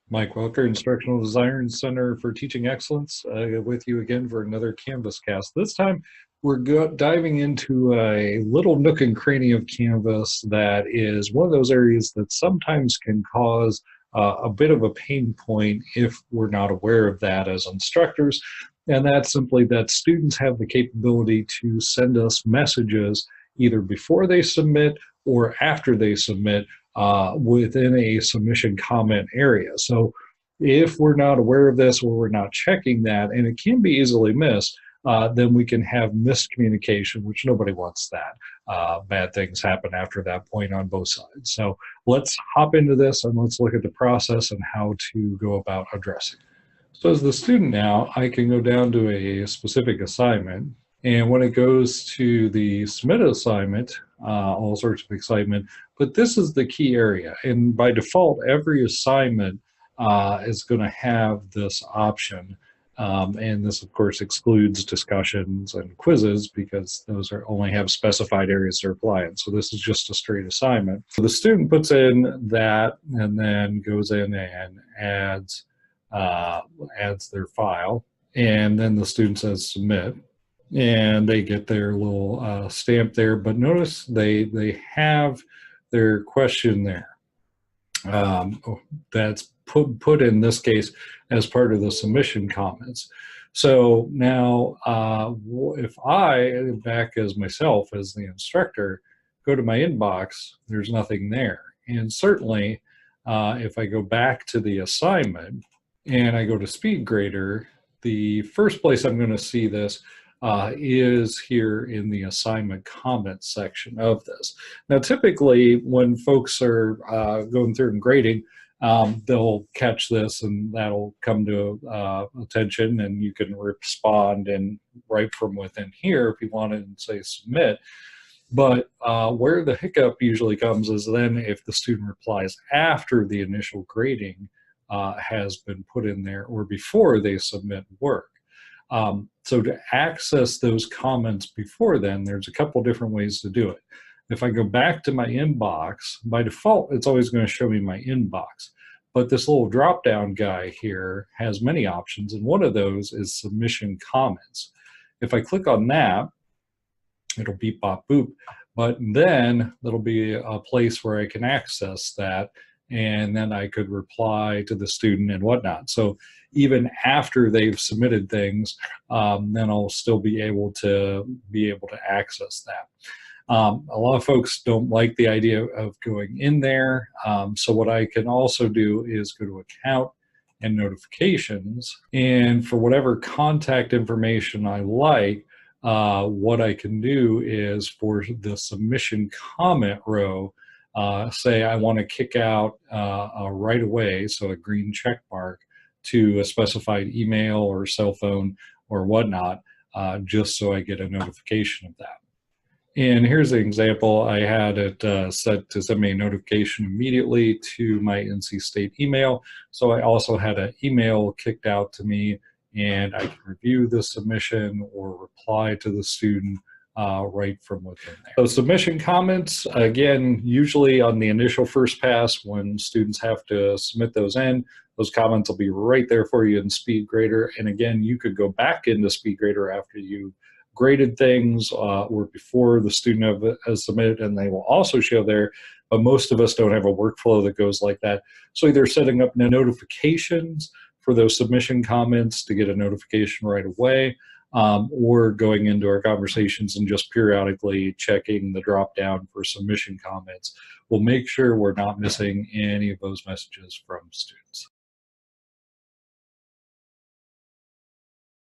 Mike Welker, Instructional Designer and Center for Teaching Excellence, with you again for another CanvasCast. This time, we're diving into a little nook and cranny of Canvas that is one of those areas that sometimes can cause a bit of a pain point if we're not aware of that as instructors. And that's simply that students have the capability to send us messages either before they submit or after they submit within a submission comment area. So if we're not aware of this or we're not checking that, and it can be easily missed, then we can have miscommunication, which nobody wants that. Bad things happen after that point on both sides. So let's hop into this and let's look at the process and how to go about addressing it. So as the student now, I can go down to a specific assignment. And when it goes to the submit assignment, all sorts of excitement, but this is the key area. And by default, every assignment is going to have this option. And this, of course, excludes discussions and quizzes because those only have specified areas to reply in. So this is just a straight assignment. So the student puts in that and then goes in and adds their file. And then the student says submit. And they get their little stamp there, but notice they have their question there. That's put in this case as part of the submission comments. So now if I, back as myself as the instructor, go to my inbox, there's nothing there. And certainly if I go back to the assignment and I go to SpeedGrader, the first place I'm going to see this is here in the assignment comments section of this. Now, typically when folks are going through and grading, they'll catch this and that'll come to attention, and you can respond and right from within here if you want to and say submit. But where the hiccup usually comes is then if the student replies after the initial grading has been put in there or before they submit work. So to access those comments before then, there's a couple different ways to do it. If I go back to my inbox, by default, it's always going to show me my inbox. But this little drop-down guy here has many options, and one of those is submission comments. If I click on that, it'll beep, bop, boop, but then there'll be a place where I can access that, and then I could reply to the student and whatnot. So even after they've submitted things, then I'll still be able to access that. A lot of folks don't like the idea of going in there. So what I can also do is go to account and notifications. And for whatever contact information I like, what I can do is for the submission comment row, say I want to kick out right away, so a green check mark, to a specified email or cell phone or whatnot, just so I get a notification of that. And here's an example. I had it set to send me a notification immediately to my NC State email. So I also had an email kicked out to me, and I can review the submission or reply to the student right from within there. So submission comments, again, usually on the initial first pass when students have to submit those in, those comments will be right there for you in SpeedGrader. And again, you could go back into SpeedGrader after you graded things or before the student has submitted, and they will also show there, but most of us don't have a workflow that goes like that. So either setting up notifications for those submission comments to get a notification right away, or going into our conversations and just periodically checking the drop down for submission comments. We'll make sure we're not missing any of those messages from students.